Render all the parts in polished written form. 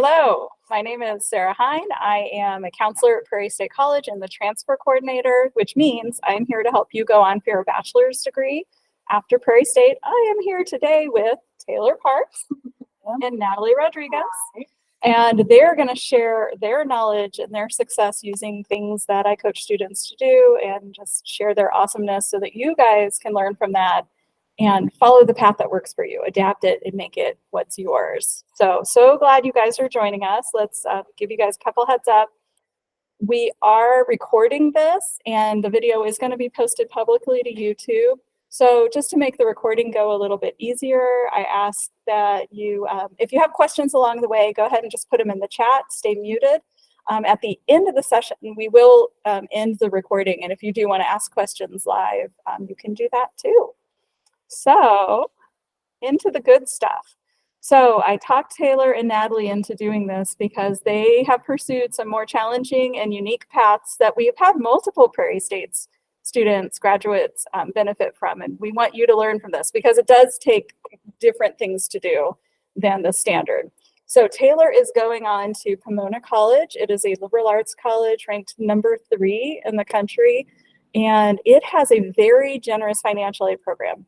Hello, my name is Sarah Hein. I am a counselor at Prairie State College and the transfer coordinator, which means I'm here to help you go on for your bachelor's degree after Prairie State. I am here today with Taylor Parks and Natalie Rodriguez, and they're going to share their knowledge and their success using things that I coach students to do and just share their awesomeness so that you guys can learn from that and follow the path that works for you, adapt it, and make it what's yours. So glad you guys are joining us. Let's give you guys a couple heads up. We are recording this, and the video is going to be posted publicly to YouTube. So just to make the recording go a little bit easier, I ask that you, if you have questions along the way, go ahead and just put them in the chat, stay muted. At the end of the session, we will end the recording, and if you do want to ask questions live, you can do that too. So, into the good stuff. So I talked Taylor and Natalie into doing this because they have pursued some more challenging and unique paths that we have had multiple Prairie States students, graduates benefit from. And we want you to learn from this because it does take different things to do than the standard. So Taylor is going on to Pomona College. It is a liberal arts college ranked number 3 in the country. And it has a very generous financial aid program.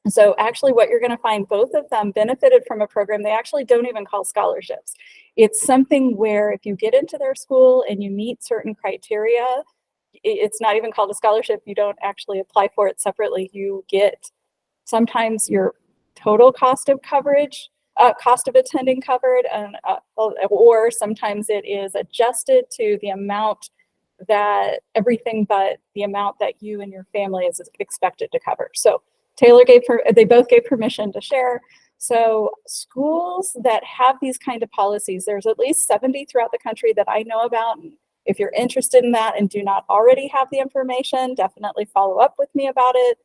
So actually what you're going to find, both of them benefited from a program they actually don't even call scholarships. It's something where if you get into their school and you meet certain criteria, it's not even called a scholarship. You don't actually apply for it separately. You get sometimes your total cost of coverage, cost of attending covered, and or sometimes it is adjusted to the amount that everything but the amount that you and your family is expected to cover. So Taylor they both gave permission to share. So schools that have these kind of policies, there's at least 70 throughout the country that I know about. And if you're interested in that and do not already have the information, definitely follow up with me about it.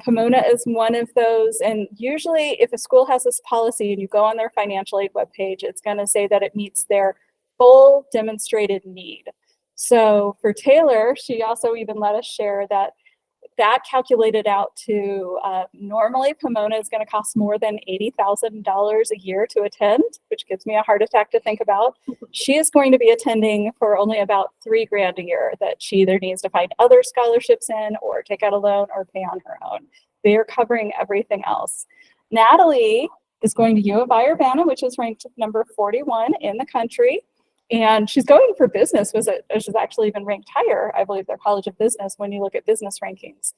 Pomona is one of those. And usually if a school has this policy and you go on their financial aid webpage, it's going to say that it meets their full demonstrated need. So for Taylor, she also even let us share that calculated out to normally Pomona is going to cost more than $80,000 a year to attend, which gives me a heart attack to think about. She is going to be attending for only about $3,000 a year that she either needs to find other scholarships in or take out a loan or pay on her own. They are covering everything else. Natalie is going to U of I-Urbana, which is ranked number 41 in the country. And she's going for business, which is actually even ranked higher, I believe, their College of Business when you look at business rankings.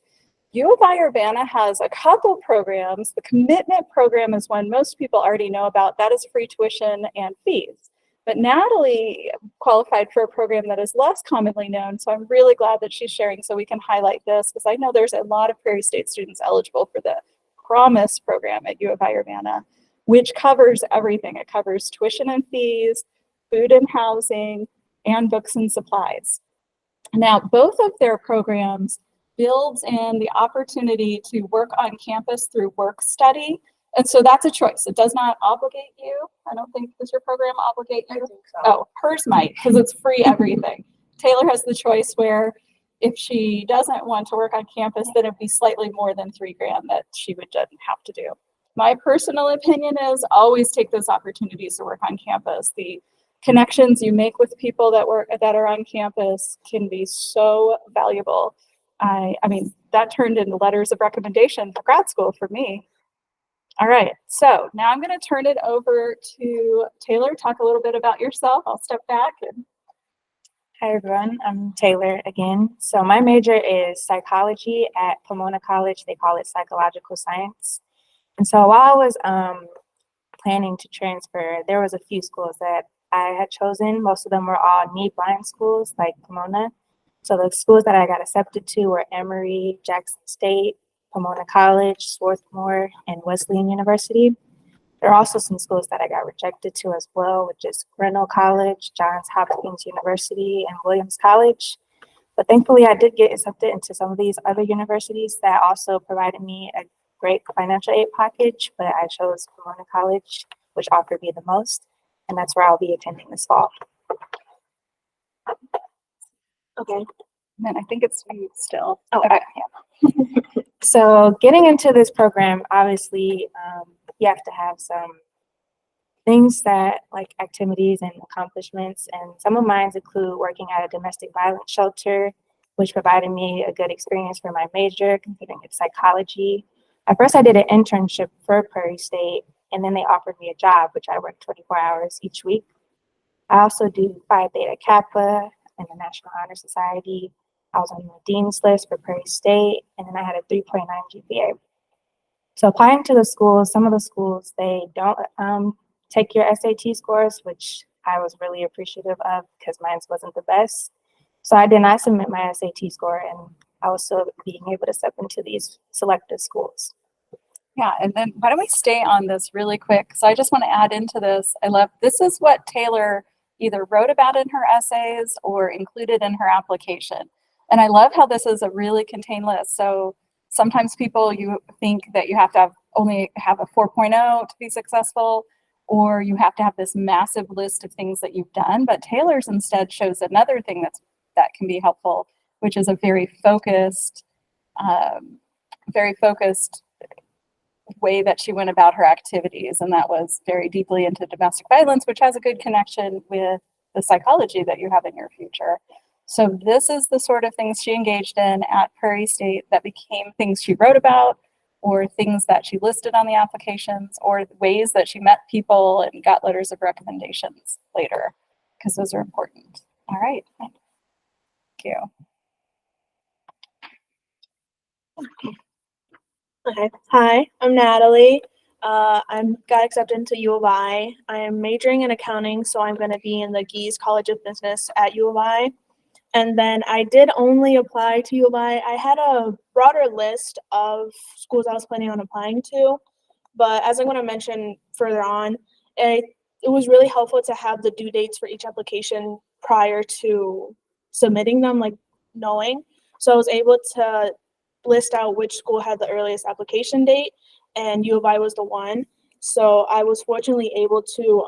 U of I-Urbana has a couple programs. The commitment program is one most people already know about. That is free tuition and fees. But Natalie qualified for a program that is less commonly known, so I'm really glad that she's sharing so we can highlight this because I know there's a lot of Prairie State students eligible for the Promise program at U of I-Urbana, which covers everything. It covers tuition and fees, food and housing, and books and supplies. Now, both of their programs builds in the opportunity to work on campus through work study. And so that's a choice. It does not obligate you. I don't think, does your program obligate you? I think so. Oh, hers might, because it's free everything. Taylor has the choice where if she doesn't want to work on campus, then it'd be slightly more than $3,000 that she would have to do. My personal opinion is always take those opportunities to work on campus. The connections you make with people that are on campus can be so valuable. I mean, that turned into letters of recommendation for grad school for me. All right, so now I'm going to turn it over to Taylor. Talk a little bit about yourself. I'll step back. Hi, everyone. I'm Taylor again. So my major is psychology at Pomona College. They call it psychological science. And so while I was planning to transfer, there was a few schools that I had chosen. Most of them were all need-blind schools like Pomona. So the schools that I got accepted to were Emory, Jackson State, Pomona College, Swarthmore, and Wesleyan University. There are also some schools that I got rejected to as well, which is Grinnell College, Johns Hopkins University, and Williams College. But thankfully, I did get accepted into some of these other universities that also provided me a great financial aid package, but I chose Pomona College, which offered me the most. And that's where I'll be attending this fall. Okay. And then I think it's you still. Oh, okay. Yeah. So getting into this program, obviously, you have to have some things that like activities and accomplishments, and some of mine include working at a domestic violence shelter, which provided me a good experience for my major, considering it's psychology. At first, I did an internship for Prairie State, and then they offered me a job, which I worked 24 hours each week. I also do Phi Theta Kappa and the National Honor Society. I was on the Dean's list for Prairie State, and then I had a 3.9 GPA. So applying to the schools, some of the schools, they don't take your SAT scores, which I was really appreciative of because mine wasn't the best. So I did not submit my SAT score, and I was still being able to step into these selective schools. Yeah, and then why don't we stay on this really quick? So I just want to add into this. This is what Taylor either wrote about in her essays or included in her application. And I love how this is a really contained list. So sometimes you think that you have to only have a 4.0 to be successful, or you have to have this massive list of things that you've done. But Taylor's instead shows another thing that can be helpful, which is a very focused way that she went about her activities, and that was very deeply into domestic violence, which has a good connection with the psychology that you have in your future. So this is the sort of things she engaged in at Prairie State that became things she wrote about, or things that she listed on the applications, or ways that she met people and got letters of recommendations later, because those are important. All right, thank you. Okay. Hi, I'm Natalie. I'm got accepted into U of I. I am majoring in accounting, so I'm going to be in the Gies College of Business at U of I. And then I did only apply to U of I. I had a broader list of schools I was planning on applying to, but as I'm going to mention further on, it was really helpful to have the due dates for each application prior to submitting them, like knowing. So I was able to list out which school had the earliest application date, and U of I was the one. So I was fortunately able to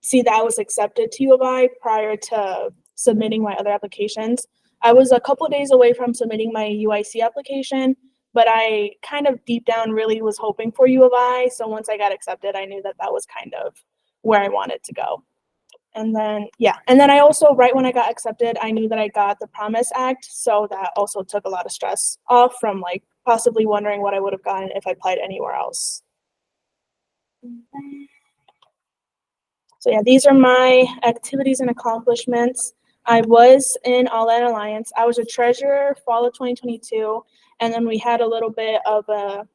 see that I was accepted to U of I prior to submitting my other applications. I was a couple of days away from submitting my UIC application, but I kind of deep down really was hoping for U of I. So once I got accepted, I knew that that was kind of where I wanted to go. And then, yeah. And then I also, right when I got accepted, I knew that I got the Promise Act. So that also took a lot of stress off from like possibly wondering what I would have gotten if I applied anywhere else. So yeah, these are my activities and accomplishments. I was in All In Alliance. I was a treasurer fall of 2022. And then we had a little bit of a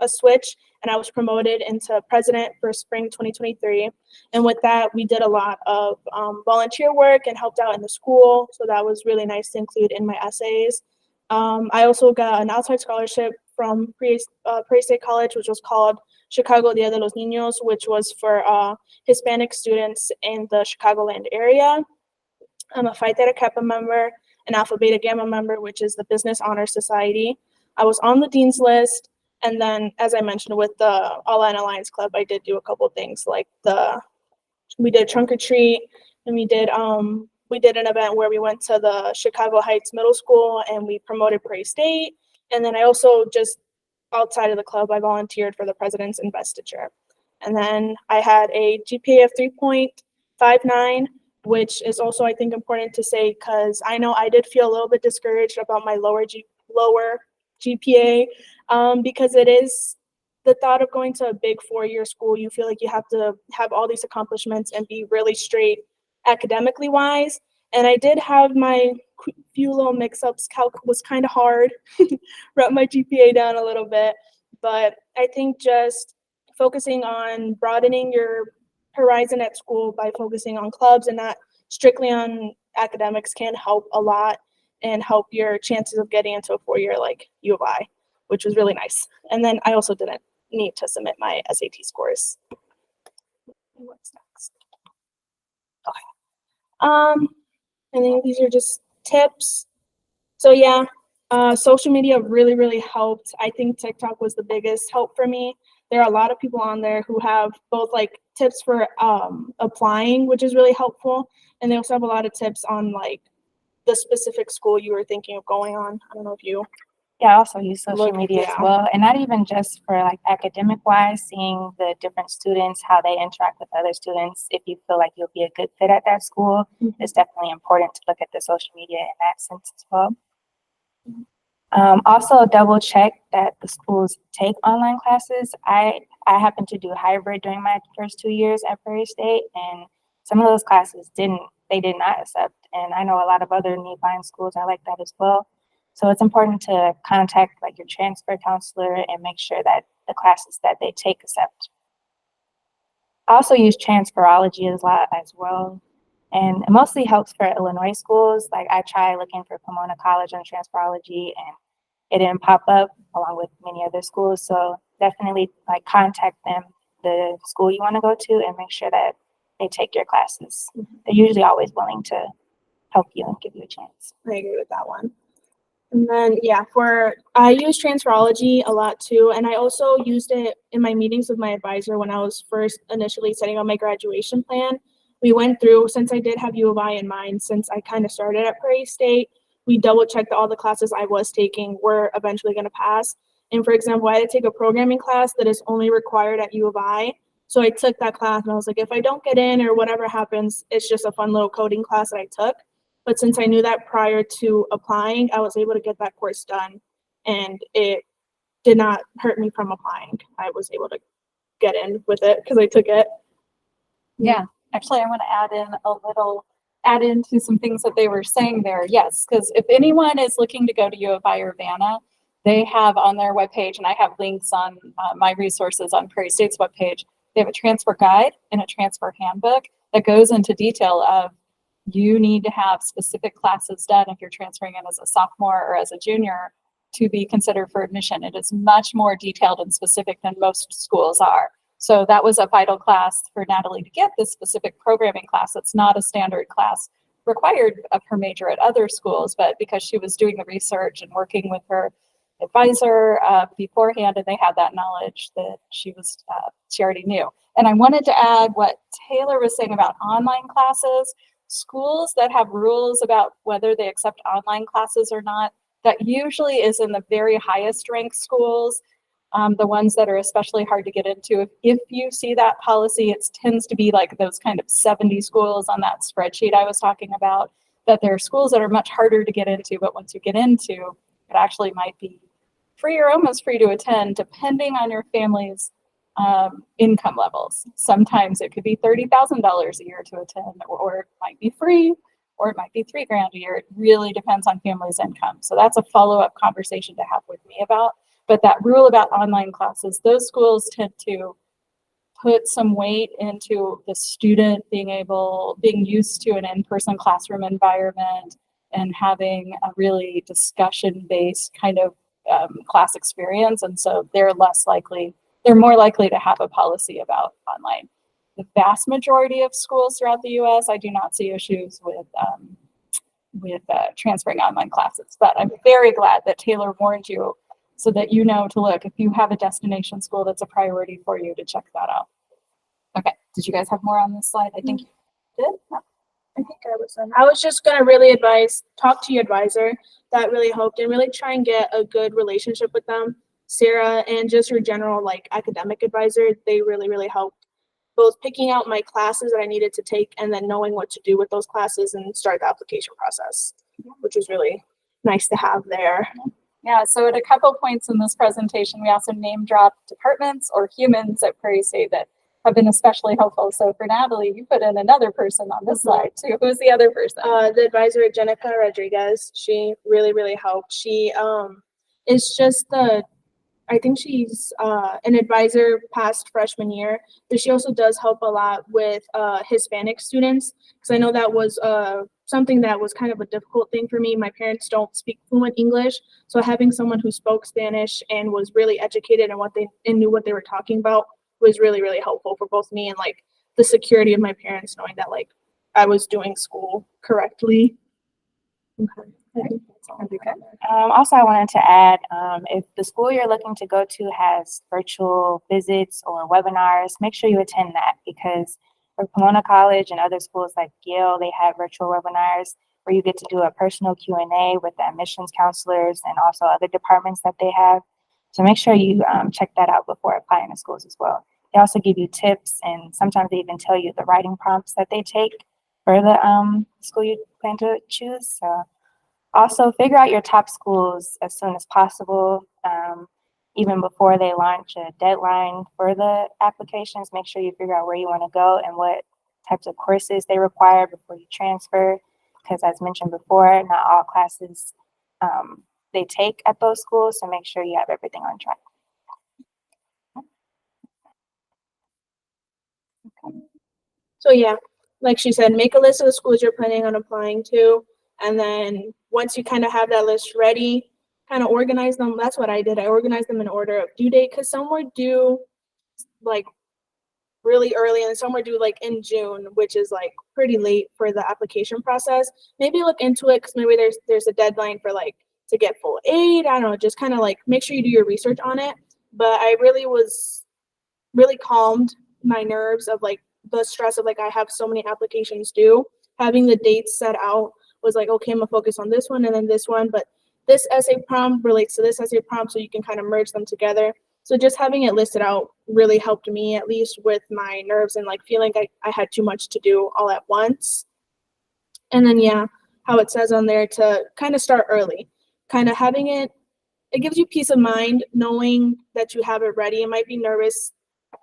switch, and I was promoted into president for spring 2023. And with that, we did a lot of volunteer work and helped out in the school. So that was really nice to include in my essays. I also got an outside scholarship from Prairie State College, which was called Chicago Dia de los Niños, which was for Hispanic students in the Chicagoland area. I'm a Phi Theta Kappa member, an Alpha Beta Gamma member, which is the Business Honor Society. I was on the Dean's list. And then, as I mentioned, with the All In Alliance Club, I did do a couple of things like we did trunk or treat, and we did an event where we went to the Chicago Heights Middle School and we promoted Prairie State. And then I also just outside of the club, I volunteered for the president's investiture. And then I had a GPA of 3.59, which is also, I think, important to say because I know I did feel a little bit discouraged about my lower GPA because it is the thought of going to a big 4-year school. You feel like you have to have all these accomplishments and be really straight academically wise. And I did have my few little mix-ups. Calc was kind of hard, wrote my GPA down a little bit. But I think just focusing on broadening your horizon at school by focusing on clubs and not strictly on academics can help a lot and help your chances of getting into a 4-year like U of I, which was really nice. And then I also didn't need to submit my SAT scores. What's next? Okay. And then these are just tips. So yeah, social media really, really helped. I think TikTok was the biggest help for me. There are a lot of people on there who have both like tips for applying, which is really helpful. And they also have a lot of tips on like the specific school you were thinking of going on. I don't know if you Yeah, I also use social Look, media as yeah. well, and not even just for like academic wise, seeing the different students, how they interact with other students. If you feel like you'll be a good fit at that school, it's definitely important to look at the social media in that sense as well. Also double check that the schools take online classes. I happened to do hybrid during my first 2 years at Prairie State, and some of those classes did not accept. And I know a lot of other nearby schools are like that as well. So it's important to contact like your transfer counselor and make sure that the classes that they take accept. I also use transferology a lot as well. And it mostly helps for Illinois schools. Like I try looking for Pomona College on transferology and it didn't pop up along with many other schools. So definitely like contact them, the school you want to go to, and make sure that they take your classes. They're usually always willing to help you and give you a chance. I agree with that one. And then, yeah, I use transferology a lot too. And I also used it in my meetings with my advisor when I was first initially setting up my graduation plan. We went through, since I did have U of I in mind, since I kind of started at Prairie State, we double checked that all the classes I was taking were eventually going to pass. And for example, I had to take a programming class that is only required at U of I. So I took that class and I was like, if I don't get in or whatever happens, it's just a fun little coding class that I took. But since I knew that prior to applying, I was able to get that course done and it did not hurt me from applying. I was able to get in with it because I took it. Yeah, actually, I want to add into some things that they were saying there. Yes, because if anyone is looking to go to U of I Urbana, they have on their webpage, and I have links on my resources on Prairie State's webpage. They have a transfer guide and a transfer handbook that goes into detail of you need to have specific classes done if you're transferring in as a sophomore or as a junior to be considered for admission. It is much more detailed and specific than most schools are. So that was a vital class for Natalie to get this specific programming class. It's not a standard class required of her major at other schools, but because she was doing the research and working with her advisor beforehand, and they had that knowledge that she already knew. And I wanted to add what Taylor was saying about online classes. Schools that have rules about whether they accept online classes or not, that usually is in the very highest ranked schools. The ones that are especially hard to get into. If you see that policy, it tends to be like those kind of 70 schools on that spreadsheet I was talking about, that there are schools that are much harder to get into, but once you get into, it actually might be free or almost free to attend, depending on your family's income levels. Sometimes it could be $30,000 a year to attend, or it might be free, or it might be $3,000 a year. It really depends on family's income. So that's a follow-up conversation to have with me about. But that rule about online classes, those schools tend to put some weight into the student being used to an in-person classroom environment and having a really discussion-based kind of class experience. And so they're more likely to have a policy about online. The vast majority of schools throughout the US, I do not see issues with transferring online classes. But I'm very glad that Taylor warned you so that you know to look if you have a destination school that's a priority for you to check that out. Okay, did you guys have more on this slide? I think you did. I think I was done. I was just gonna really talk to your advisor. That really helped, and really try and get a good relationship with them. Sarah and just your general like academic advisor, they really, really helped. Both picking out my classes that I needed to take and then knowing what to do with those classes and start the application process, which was really nice to have there. Yeah, so at a couple points in this presentation, we also name dropped departments or humans at Prairie State that have been especially helpful. So for Natalie, you put in another person on this slide too. Who's the other person? The advisor, Jenica Rodriguez. She really, really helped. She is just I think she's an advisor past freshman year, but she also does help a lot with Hispanic students, because I know that was something that was kind of a difficult thing for me. My parents don't speak fluent English, so having someone who spoke Spanish and was really educated in knew what they were talking about was really, really helpful for both me and like the security of my parents, knowing that like I was doing school correctly. Okay. Also, I wanted to add, if the school you're looking to go to has virtual visits or webinars, make sure you attend that, because for Pomona College and other schools like Yale, they have virtual webinars. where you get to do a personal Q&A with the admissions counselors and also other departments that they have. So make sure you check that out before applying to schools as well. They also give you tips, and sometimes they even tell you the writing prompts that they take for the school you plan to choose. So also figure out your top schools as soon as possible. Even before they launch a deadline for the applications, make sure you figure out where you want to go and what types of courses they require before you transfer. Because as mentioned before, not all classes they take at those schools, so make sure you have everything on track. So yeah, like she said, make a list of the schools you're planning on applying to. And then once you kind of have that list ready, kind of organize them. That's what I did. I organized them in order of due date because some were due like really early and some were due like in June, which is like pretty late for the application process. Maybe look into it because maybe there's a deadline for like to get full aid. I don't know, just kind of like make sure you do your research on it. But I really calmed my nerves of like the stress of like I have so many applications due. Having the dates set out was like, okay, I'm gonna focus on this one and then this one, but this essay prompt relates to this essay prompt, so you can kind of merge them together. So just having it listed out really helped me, at least with my nerves and like feeling like I had too much to do all at once. And then yeah, how it says on there to kind of start early, kind of having it gives you peace of mind knowing that you have it ready. It might be nervous,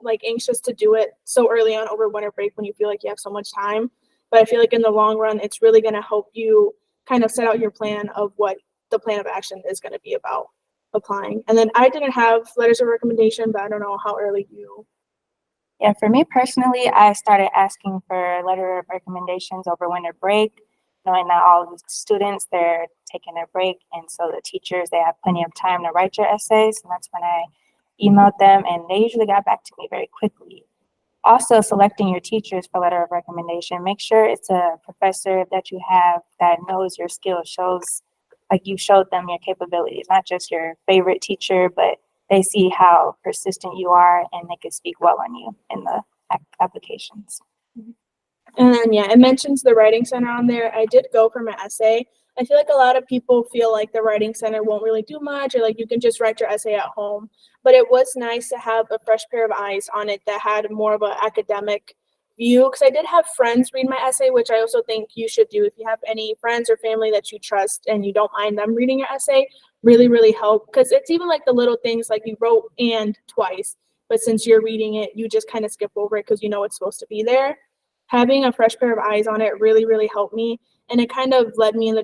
like anxious to do it so early on over winter break when you feel like you have so much time. But I feel like in the long run, it's really going to help you kind of set out your plan of what the plan of action is going to be about applying. And then I didn't have letters of recommendation, but I don't know how early you. Yeah, for me personally, I started asking for letter of recommendations over winter break, knowing that all of the students, they're taking their break. And so the teachers, they have plenty of time to write your essays. And that's when I emailed them, and they usually got back to me very quickly. Also, selecting your teachers for letter of recommendation, make sure it's a professor that you have that knows your skills, shows like you showed them your capabilities, not just your favorite teacher, but they see how persistent you are and they can speak well on you in the applications. And then yeah, it mentions the writing center on there. I did go for my essay. I feel like a lot of people feel like the writing center won't really do much, or like you can just write your essay at home. But it was nice to have a fresh pair of eyes on it that had more of an academic view. Because I did have friends read my essay, which I also think you should do. If you have any friends or family that you trust and you don't mind them reading your essay, really, really help. Because it's even like the little things like you wrote "and" twice, but since you're reading it, you just kind of skip over it because you know it's supposed to be there. Having a fresh pair of eyes on it really, really helped me. And it kind of led me in the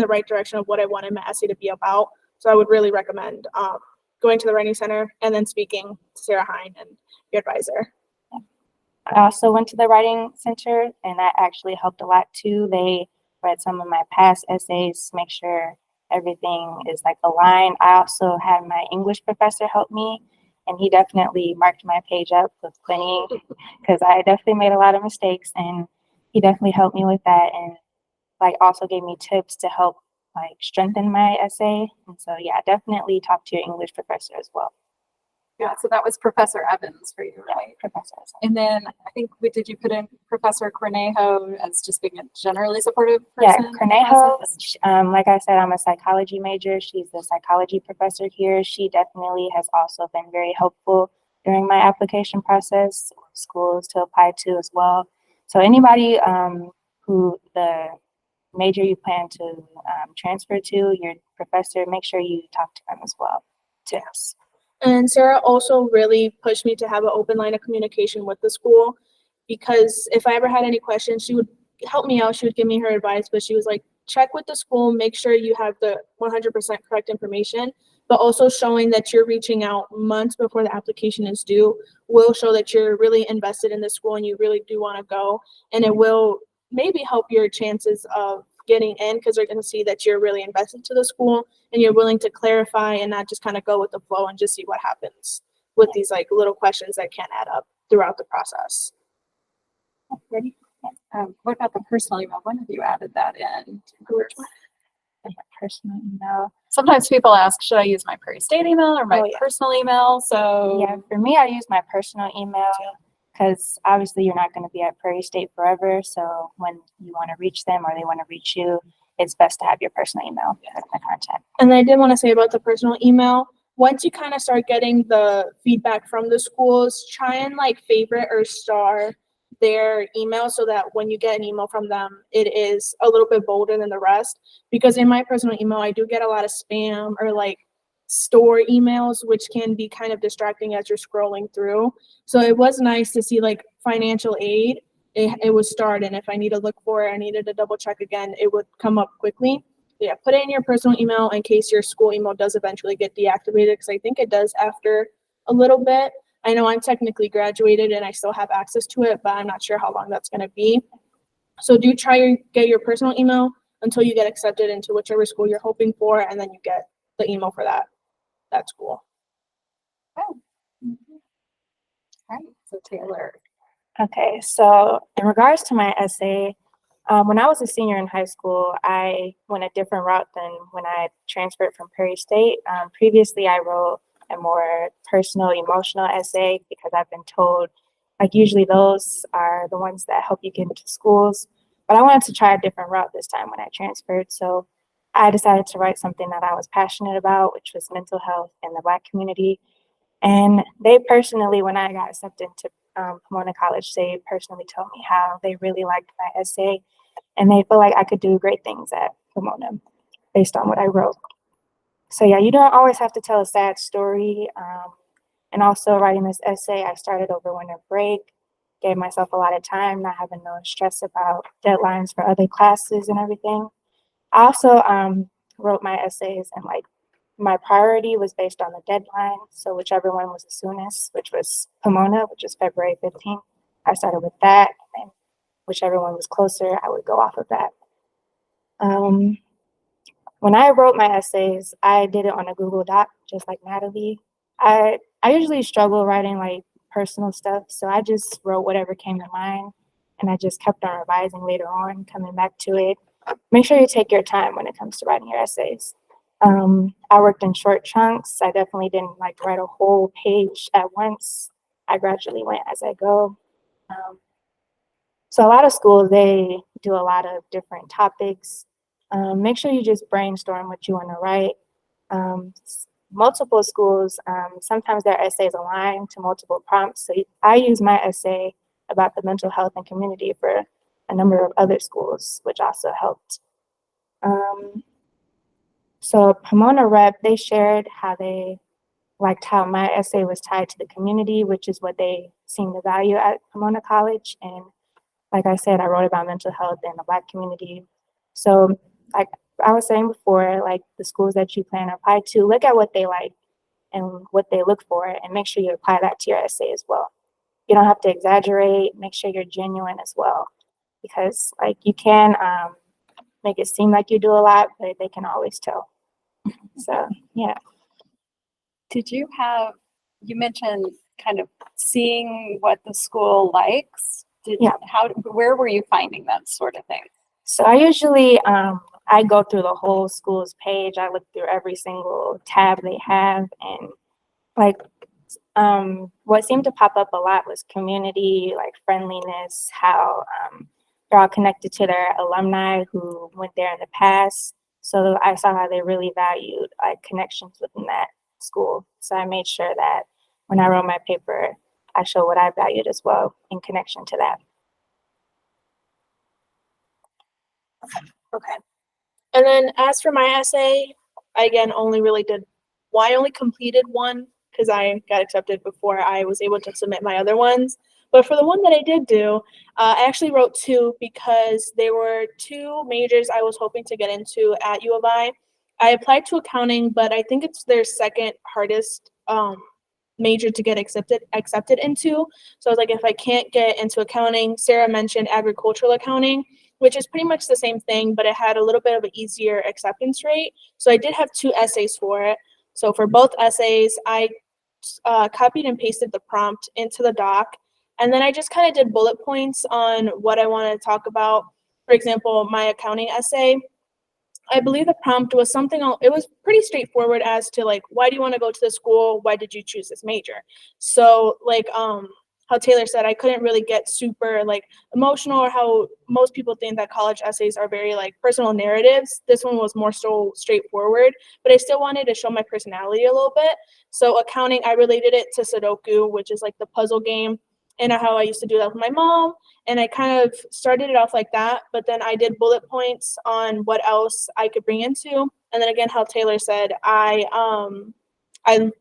right direction of what I wanted my essay to be about. So I would really recommend going to the writing center and then speaking to Sarah Hein and your advisor. I also went to the writing center, and that actually helped a lot too. They read some of my past essays, make sure everything is like aligned. I also had my English professor help me, and he definitely marked my page up with plenty because I definitely made a lot of mistakes, and he definitely helped me with that, and like also gave me tips to help like strengthen my essay. And so yeah, definitely talk to your English professor as well. Yeah, so that was Professor Evans for you, right? Professor. And then I think, did you put in Professor Cornejo as just being a generally supportive Yeah, person? Cornejo, like I said, I'm a psychology major. She's the psychology professor here. She definitely has also been very helpful during my application process, schools to apply to as well. So anybody who the major you plan to transfer to, your professor, make sure you talk to them as well. Tips. And Sarah also really pushed me to have an open line of communication with the school, because if I ever had any questions, she would help me out. She would give me her advice, but she was like, check with the school, make sure you have the 100% correct information, but also showing that you're reaching out months before the application is due will show that you're really invested in the school and you really do want to go. And it will maybe help your chances of getting in because they're going to see that you're really invested to the school and you're willing to clarify and not just kind of go with the flow and just see what happens with these like little questions that can add up throughout the process. Ready? What about the personal email? When have you added that in? Personal email. Sometimes people ask, should I use my Prairie State email or my personal email? So yeah, for me, I use my personal email. because obviously you're not going to be at Prairie State forever. So when you want to reach them or they want to reach you, it's best to have your personal email as the contact. And I did want to say about the personal email, once you kind of start getting the feedback from the schools, try and like favorite or star their email so that when you get an email from them, it is a little bit bolder than the rest. Because in my personal email, I do get a lot of spam or like store emails, which can be kind of distracting as you're scrolling through. So it was nice to see like financial aid. It was starred, and if I need to look for it, I needed to double check again, it would come up quickly. Yeah, put it in your personal email in case your school email does eventually get deactivated, because I think it does after a little bit. I know I'm technically graduated and I still have access to it, but I'm not sure how long that's going to be. So do try to get your personal email until you get accepted into whichever school you're hoping for, and then you get the email for that school. Oh. Mhm. All right, so Taylor. Okay, so in regards to my essay, when I was a senior in high school, I went a different route than when I transferred from Prairie State. Previously, I wrote a more personal, emotional essay because I've been told, like, usually those are the ones that help you get into schools. But I wanted to try a different route this time when I transferred. So I decided to write something that I was passionate about, which was mental health in the Black community. And they personally, when I got accepted to Pomona College, they personally told me how they really liked my essay and they feel like I could do great things at Pomona based on what I wrote. So yeah, you don't always have to tell a sad story. And also writing this essay, I started over winter break, gave myself a lot of time, not having no stress about deadlines for other classes and everything. I also wrote my essays and like my priority was based on the deadline. So whichever one was the soonest, which was Pomona, which is February 15th, I started with that. And whichever one was closer, I would go off of that. When I wrote my essays, I did it on a Google Doc, just like Natalie. I usually struggle writing like personal stuff, so I just wrote whatever came to mind, and I just kept on revising later on, coming back to it. Make sure you take your time when it comes to writing your essays. I worked in short chunks. I definitely didn't like write a whole page at once. I gradually went as I go. So a lot of schools, they do a lot of different topics. Make sure you just brainstorm what you want to write. Multiple schools, sometimes their essays align to multiple prompts. So I use my essay about the mental health and community for a number of other schools, which also helped. So Pomona Rep, they shared how they liked how my essay was tied to the community, which is what they seem to value at Pomona College. And like I said, I wrote about mental health in the Black community. So like I was saying before, like the schools that you plan to apply to, look at what they like and what they look for and make sure you apply that to your essay as well. You don't have to exaggerate, make sure you're genuine as well. Because like you can make it seem like you do a lot, but they can always tell. So yeah. Did you mentioned kind of seeing what the school likes? Yeah. Where were you finding that sort of thing? So I usually, I go through the whole school's page. I look through every single tab they have, and like, what seemed to pop up a lot was community, like friendliness, how they're all connected to their alumni who went there in the past. So I saw how they really valued like connections within that school. So I made sure that when I wrote my paper, I show what I valued as well in connection to that. Okay. And then as for my essay, I again only really did, well, I only completed one because I got accepted before I was able to submit my other ones. But for the one that I did do, I actually wrote two because they were two majors I was hoping to get into at U of I. I applied to accounting, but I think it's their second hardest major to get accepted into. So I was like, if I can't get into accounting, Sarah mentioned agricultural accounting, which is pretty much the same thing, but it had a little bit of an easier acceptance rate. So I did have two essays for it. So for both essays, I copied and pasted the prompt into the doc. And then I just kind of did bullet points on what I wanted to talk about. For example, my accounting essay, I believe the prompt was something, it was pretty straightforward as to like, why do you want to go to the school? Why did you choose this major? So like, how Taylor said, I couldn't really get super like emotional, or how most people think that college essays are very like personal narratives. This one was more so straightforward, but I still wanted to show my personality a little bit. So accounting, I related it to Sudoku, which is like the puzzle game, and how I used to do that with my mom. And I kind of started it off like that, but then I did bullet points on what else I could bring into. And then again, how Taylor said, I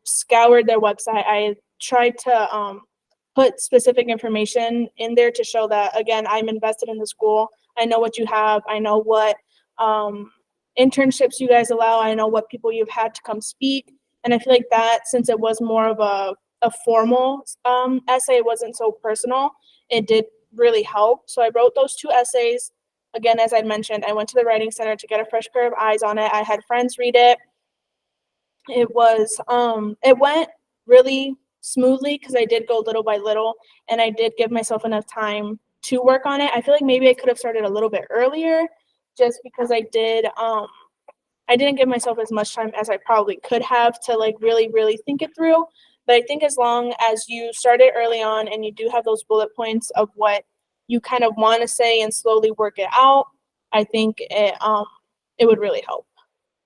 scoured their website. I tried to put specific information in there to show that, again, I'm invested in the school. I know what you have. I know what internships you guys allow. I know what people you've had to come speak. And I feel like that, since it was more of a formal essay, it wasn't so personal, it did really help. So I wrote those 2 essays. Again, as I mentioned, I went to the writing center to get a fresh pair of eyes on it. I had friends read it. It went really smoothly because I did go little by little, and I did give myself enough time to work on it. I feel like maybe I could have started a little bit earlier, just because I didn't give myself as much time as I probably could have to like really think it through. But I think as long as you start it early on and you do have those bullet points of what you kind of want to say and slowly work it out, I think it would really help.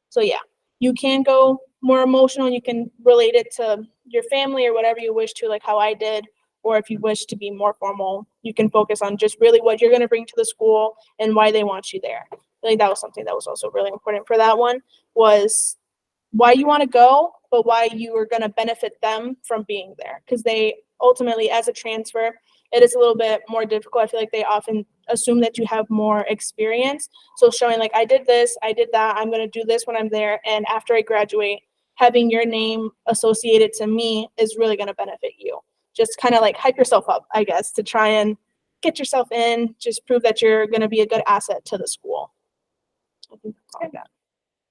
So yeah, you can go more emotional. You can relate it to your family or whatever you wish to, like how I did. Or if you wish to be more formal, you can focus on just really what you're going to bring to the school and why they want you there. I think that was something that was also really important for that one, was why you want to go, but why you are going to benefit them from being there. Because they ultimately, as a transfer, it is a little bit more difficult. I feel like they often assume that you have more experience. So showing like, I did this, I did that, I'm going to do this when I'm there. And after I graduate, having your name associated to me is really going to benefit you. Just kind of like hype yourself up, I guess, to try and get yourself in, just prove that you're going to be a good asset to the school. I think that's all I got.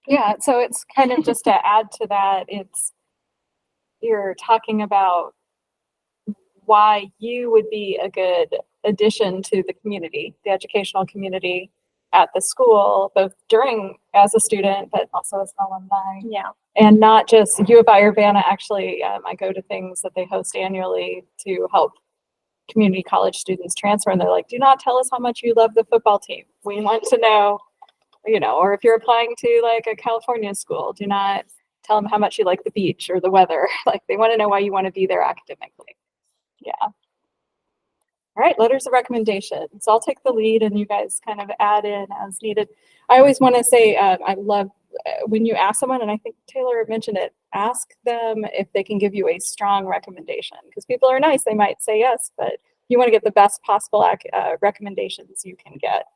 Yeah, so it's kind of just to add to that, you're talking about why you would be a good addition to the community, the educational community at the school, both during as a student, but also as an alumni. Yeah. And not just U of I Urbana. Actually, I go to things that they host annually to help community college students transfer, and they're like, do not tell us how much you love the football team. We want to know, or if you're applying to like a California school, do not tell them how much you like the beach or the weather. Like, they want to know why you want to be there academically. Yeah. All right, letters of recommendation. So I'll take the lead and you guys kind of add in as needed. I always want to say, I love when you ask someone, and I think Taylor mentioned it, ask them if they can give you a strong recommendation, because people are nice. They might say yes, but you want to get the best possible recommendations you can get.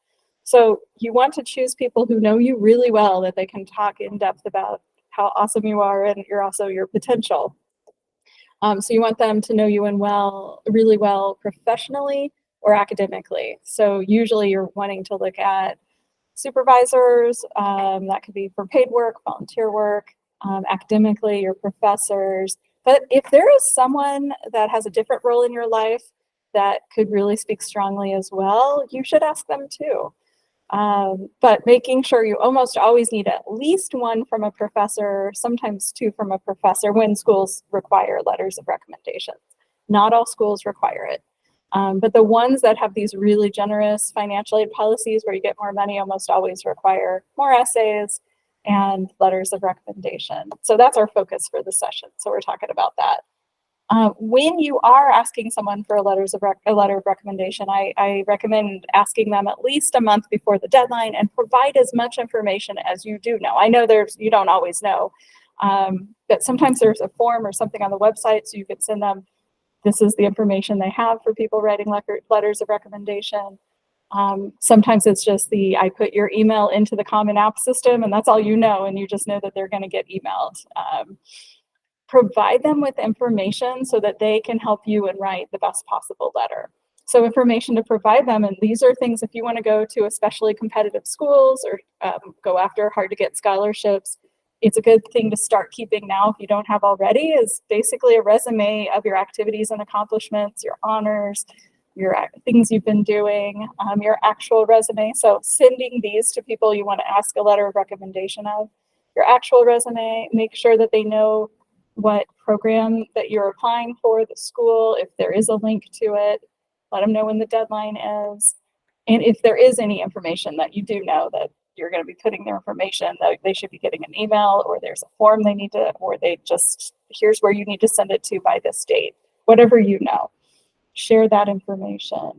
So you want to choose people who know you really well, that they can talk in depth about how awesome you are and your potential. So you want them to know you really well professionally or academically. So usually you're wanting to look at supervisors, that could be for paid work, volunteer work, academically, your professors. But if there is someone that has a different role in your life that could really speak strongly as well, you should ask them too. But making sure you almost always need at least one from a professor, sometimes 2 from a professor when schools require letters of recommendations. Not all schools require it. But the ones that have these really generous financial aid policies where you get more money almost always require more essays and letters of recommendation. So that's our focus for the session. So we're talking about that. When you are asking someone for a letter of recommendation, I recommend asking them at least a month before the deadline and provide as much information as you do know. I know you don't always know, but sometimes there's a form or something on the website, so you could send them, this is the information they have for people writing letters of recommendation. Sometimes it's just I put your email into the Common App system, and that's all you know, and you just know that they're going to get emailed. Provide them with information so that they can help you and write the best possible letter. So information to provide them, and these are things if you want to go to especially competitive schools or go after hard to get scholarships, it's a good thing to start keeping now if you don't have already, is basically a resume of your activities and accomplishments, your honors, your things you've been doing, your actual resume. So sending these to people you want to ask a letter of recommendation of, your actual resume, make sure that they know what program that you're applying for, the school, if there is a link to it. Let them know when the deadline is. And if there is any information that you do know that you're going to be putting their information, that they should be getting an email, or there's a form they need to, or they just, here's where you need to send it to by this date, whatever you know, share that information.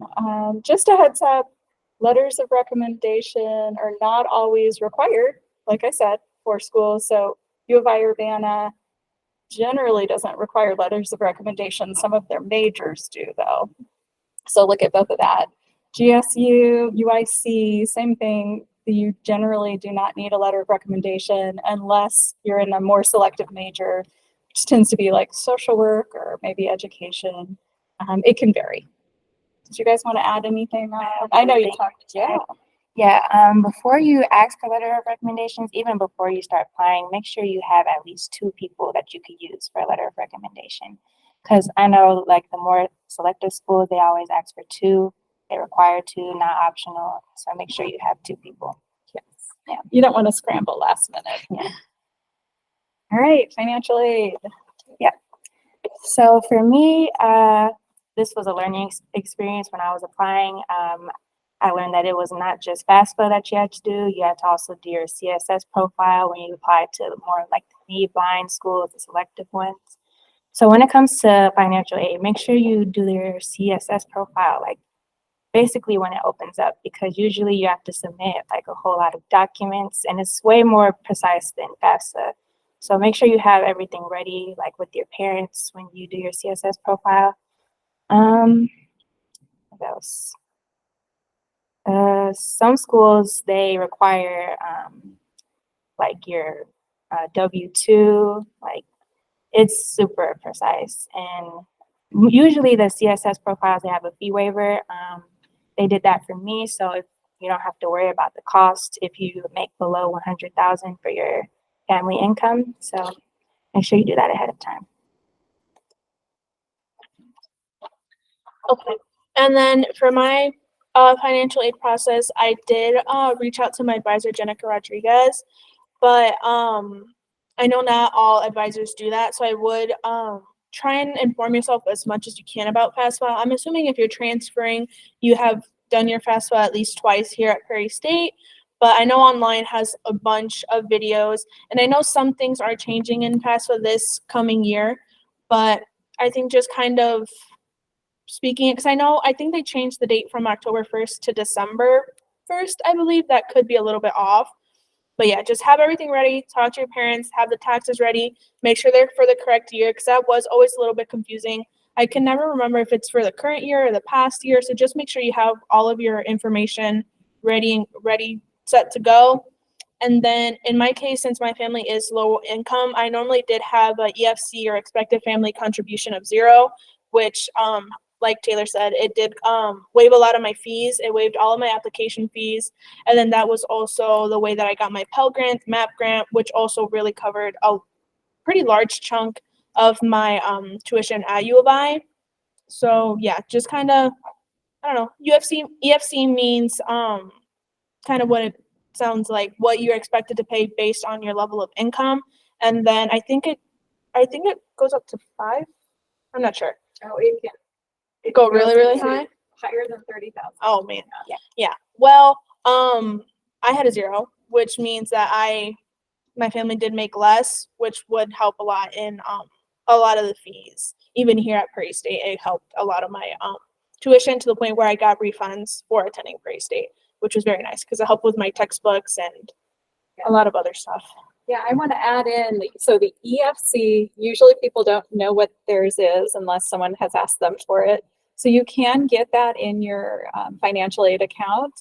Just a heads up, letters of recommendation are not always required, like I said, for schools. So U of I Urbana generally doesn't require letters of recommendation. Some of their majors do though. So look at both of that. GSU, UIC, same thing. You generally do not need a letter of recommendation unless you're in a more selective major, which tends to be like social work or maybe education. It can vary. Did you guys want to add anything? I know you talked. Yeah. Yeah, before you ask for a letter of recommendations, even before you start applying, make sure you have at least 2 people that you could use for a letter of recommendation. Because I know like the more selective schools, they always ask for 2. They require 2, not optional. So make sure you have 2 people. Yes. Yeah. You don't want to scramble last minute. Yeah. All right. Financial aid. Yeah. So for me, this was a learning experience when I was applying. I learned that it was not just FAFSA that you had to do. You had to also do your CSS profile when you apply to more like the need blind schools, the selective ones. So when it comes to financial aid, make sure you do your CSS profile, like basically when it opens up, because usually you have to submit like a whole lot of documents and it's way more precise than FAFSA. So make sure you have everything ready, like with your parents when you do your CSS profile. What else? Some schools, they require like your W-2, like it's super precise. And usually the CSS profiles, they have a fee waiver. They did that for me, so if you don't have to worry about the cost if you make below 100,000 for your family income. So make sure you do that ahead of time. Okay. And then for my financial aid process, I did reach out to my advisor, Jenica Rodriguez, but I know not all advisors do that. So I would try and inform yourself as much as you can about FAFSA. I'm assuming if you're transferring, you have done your FAFSA at least twice here at Prairie State, but I know online has a bunch of videos, and I know some things are changing in FAFSA this coming year, but I think just kind of speaking, because I think they changed the date from October 1st to December 1st, I believe. That could be a little bit off. But yeah, just have everything ready, talk to your parents, have the taxes ready, make sure they're for the correct year, because that was always a little bit confusing. I can never remember if it's for the current year or the past year, so just make sure you have all of your information ready, set to go. And then in my case, since my family is low income, I normally did have a EFC or expected family contribution of 0, which like Taylor said, it did waive a lot of my fees. It waived all of my application fees. And then that was also the way that I got my Pell Grant, MAP grant, which also really covered a pretty large chunk of my tuition at U of I. So yeah, just kind of, I don't know, EFC means kind of what it sounds like, what you're expected to pay based on your level of income. And then I think it goes up to 5. I'm not sure. Oh, it can. It Go can really, to really high? Higher than 30,000. Oh man. Yeah. Yeah. Well, I had a 0, which means that my family did make less, which would help a lot in a lot of the fees. Even here at Prairie State, it helped a lot of my tuition to the point where I got refunds for attending Prairie State, which was very nice because it helped with my textbooks and a lot of other stuff. Yeah, I want to add in, so the EFC, usually people don't know what theirs is unless someone has asked them for it. So you can get that in your financial aid account,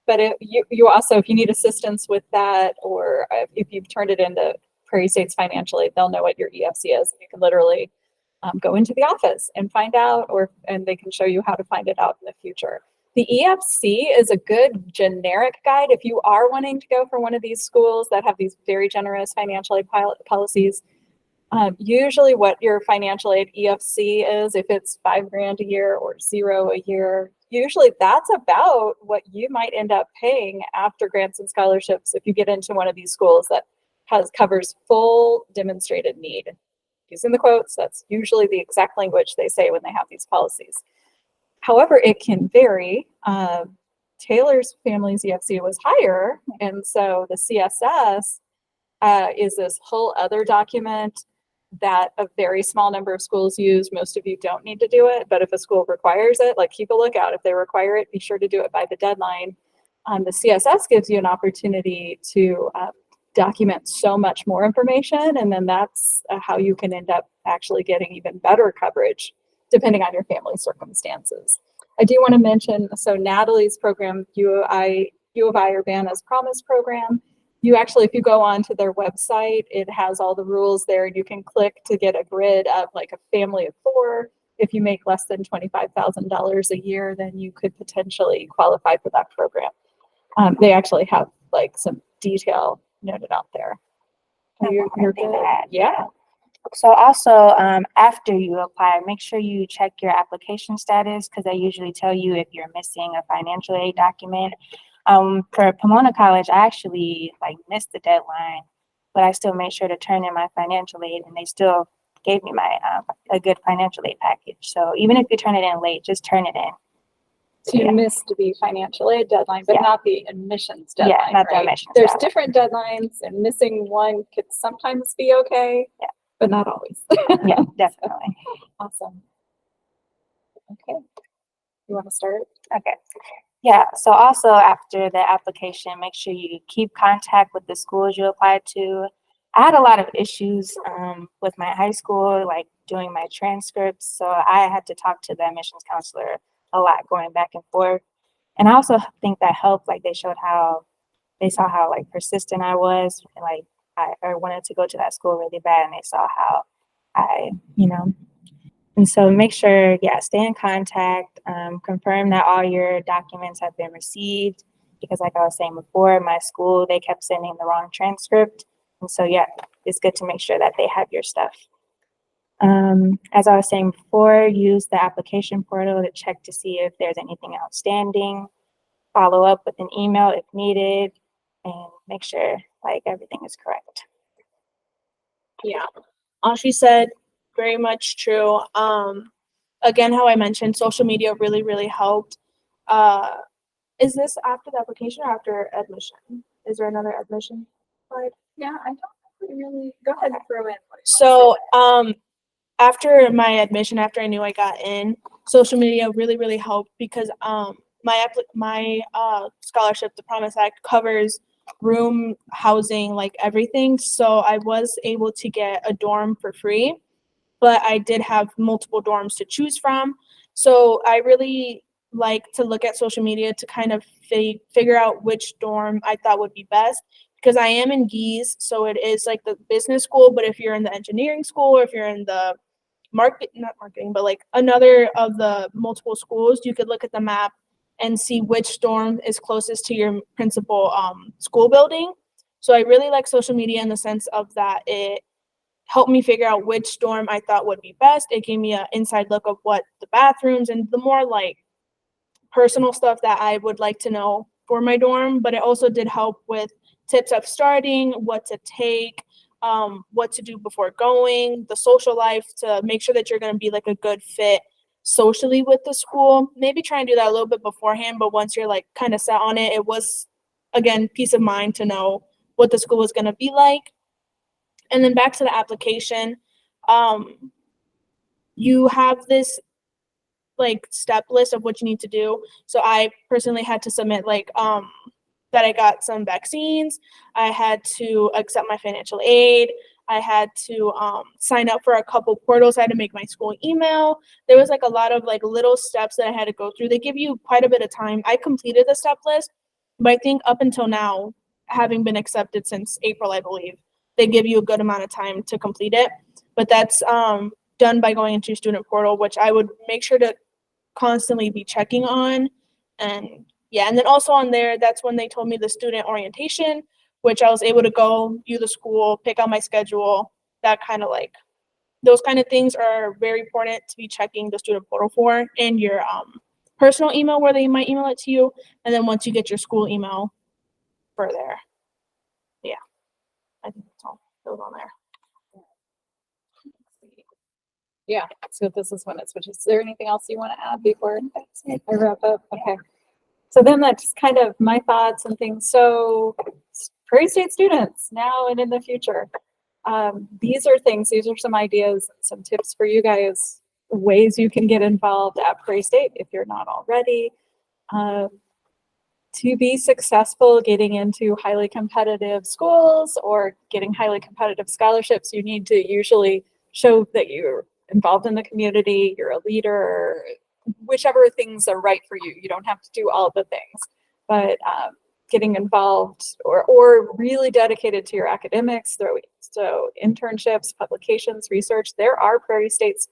but you also, if you need assistance with that, or if you've turned it into Prairie State's financial aid, they'll know what your EFC is. You can literally go into the office and find out, and they can show you how to find it out in the future. The EFC is a good generic guide if you are wanting to go for one of these schools that have these very generous financial aid policies. Usually what your financial aid EFC is, if it's $5,000 a year or 0 a year, usually that's about what you might end up paying after grants and scholarships if you get into one of these schools that covers full demonstrated need. using the quotes. That's usually the exact language they say when they have these policies. However, it can vary. Taylor's family's EFC was higher, and so the CSS is this whole other document that a very small number of schools use. Most of you don't need to do it, but if a school requires it, like keep a lookout. If they require it, be sure to do it by the deadline. The CSS gives you an opportunity to document so much more information, and then that's how you can end up actually getting even better coverage depending on your family circumstances. I do want to mention, so Natalie's program, U of I Urbana's Promise program, you actually, if you go onto their website, it has all the rules there, and you can click to get a grid of like a family of 4. If you make less than $25,000 a year, then you could potentially qualify for that program. They actually have like some detail noted out there. You're good. Yeah. So also, after you apply, make sure you check your application status, because they usually tell you if you're missing a financial aid document. For Pomona College, I actually missed the deadline, but I still made sure to turn in my financial aid, and they still gave me my a good financial aid package. So even if you turn it in late, just turn it in. So you missed the financial aid deadline, but not the admissions deadline. Yeah, not the right? admissions There's deadline. different deadlines, and missing one could sometimes be okay, but not always. Yeah, definitely. Awesome. Okay. You want to start? Okay. Yeah, so also after the application, make sure you keep contact with the schools you applied to. I had a lot of issues with my high school, like doing my transcripts. So I had to talk to the admissions counselor a lot, going back and forth. And I also think that helped, they saw how persistent I was. I wanted to go to that school really bad, and they saw how and so make sure, stay in contact, confirm that all your documents have been received, because like I was saying before, my school, they kept sending the wrong transcript. And so, it's good to make sure that they have your stuff. As I was saying before, use the application portal to check to see if there's anything outstanding, follow up with an email if needed, and make sure everything is correct. Yeah, all she said, very much true. Again, how I mentioned, social media really, really helped. Is this after the application or after admission? Is there another admission slide? Yeah, I don't really. Go ahead and throw in. So, after my admission, after I knew I got in, social media really, really helped, because my scholarship, the Promise Act, covers room, housing, everything. So I was able to get a dorm for free, but I did have multiple dorms to choose from. So I really like to look at social media to kind of figure out which dorm I thought would be best, because I am in Gies, so it is like the business school. But if you're in the engineering school, or if you're in the not marketing, but another of the multiple schools, you could look at the map and see which dorm is closest to your principal school building. So I really like social media in the sense of that it helped me figure out which dorm I thought would be best. It gave me an inside look of what the bathrooms and the more personal stuff that I would like to know for my dorm, but it also did help with tips of starting, what to take, what to do before going, the social life, to make sure that you're going to be a good fit socially with the school. Maybe try and do that a little bit beforehand, but once you're kind of set on it, it was, again, peace of mind to know what the school was going to be like. And then back to the application, you have this step list of what you need to do. So I personally had to submit that I got some vaccines. I had to accept my financial aid. I had to sign up for a couple portals. I had to make my school email. There was a lot of little steps that I had to go through. They give you quite a bit of time. I completed the step list, but I think up until now, having been accepted since April, I believe, they give you a good amount of time to complete it. But that's done by going into your student portal, which I would make sure to constantly be checking on. And then also on there, that's when they told me the student orientation, which I was able to go view the school, pick out my schedule. That kind of those kind of things are very important to be checking the student portal for, and your personal email, where they might email it to you, and then once you get your school email for there. I think that's all. Those on there. Yeah, so this is when it switches. Is there anything else you want to add before I wrap up? Okay. So then that's kind of my thoughts and things. So Prairie State students now and in the future. These are some ideas, some tips for you guys, ways you can get involved at Prairie State if you're not already. To be successful getting into highly competitive schools or getting highly competitive scholarships, you need to usually show that you're involved in the community, you're a leader, whichever things are right for you. You don't have to do all the things, but getting involved or really dedicated to your academics, so internships, publications, research. There are Prairie State's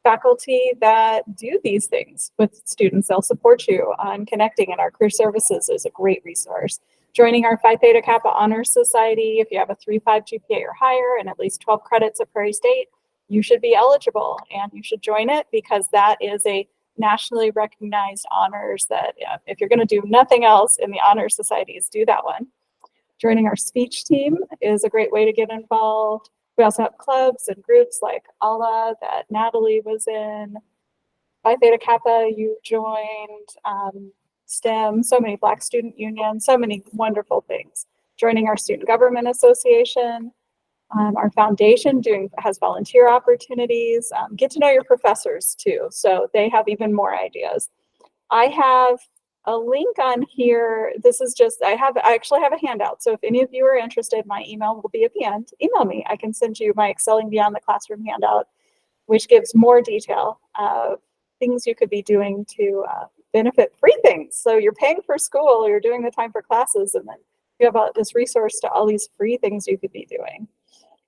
faculty that do these things with students. They'll support you on connecting, and our career services is a great resource. Joining our Phi Theta Kappa Honors Society, if you have a 3.5 GPA or higher and at least 12 credits at Prairie State, you should be eligible and you should join it, because that is a nationally recognized honors that if you're going to do nothing else in the honors societies, do that one. Joining our speech team is a great way to get involved. We also have clubs and groups like ALA that Natalie was in, Phi Theta Kappa you joined, STEM, so many Black Student Unions, so many wonderful things. Joining our Student Government Association, our foundation has volunteer opportunities. Get to know your professors too, so they have even more ideas. I have a link on here. This is just, I actually have a handout. So if any of you are interested, my email will be at the end. Email me. I can send you my Excelling Beyond the Classroom handout, which gives more detail of things you could be doing to benefit, free things. So you're paying for school, or you're doing the time for classes, and then you have this resource to all these free things you could be doing.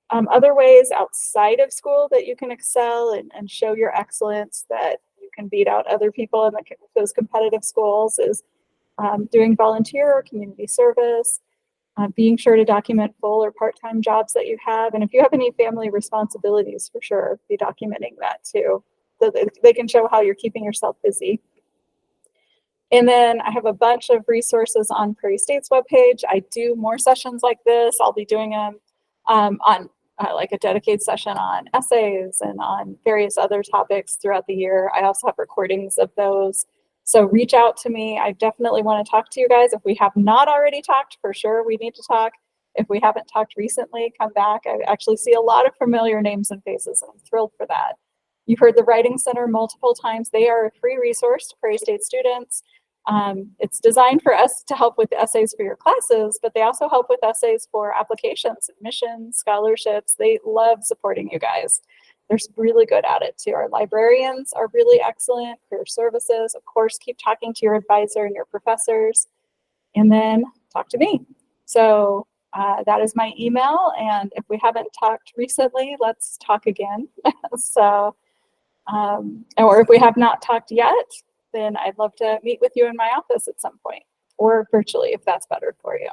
Other ways outside of school that you can excel and show your excellence, that you can beat out other people in those competitive schools, is doing volunteer or community service, being sure to document full or part-time jobs that you have. And if you have any family responsibilities, for sure, be documenting that too, so that they can show how you're keeping yourself busy. And then I have a bunch of resources on Prairie State's webpage. I do more sessions like this. I'll be doing them on like a dedicated session on essays and on various other topics throughout the year. I also have recordings of those. So reach out to me. I definitely want to talk to you guys. If we have not already talked, for sure we need to talk. If we haven't talked recently, come back. I actually see a lot of familiar names and faces, and I'm thrilled for that. You've heard the Writing Center multiple times. They are a free resource to Prairie State students. It's designed for us to help with essays for your classes, but they also help with essays for applications, admissions, scholarships. They love supporting you guys. They're really good at it too. Our librarians are really excellent. Career services, of course, keep talking to your advisor and your professors, and then talk to me. So that is my email. And if we haven't talked recently, let's talk again. So, or if we have not talked yet, then I'd love to meet with you in my office at some point, or virtually if that's better for you.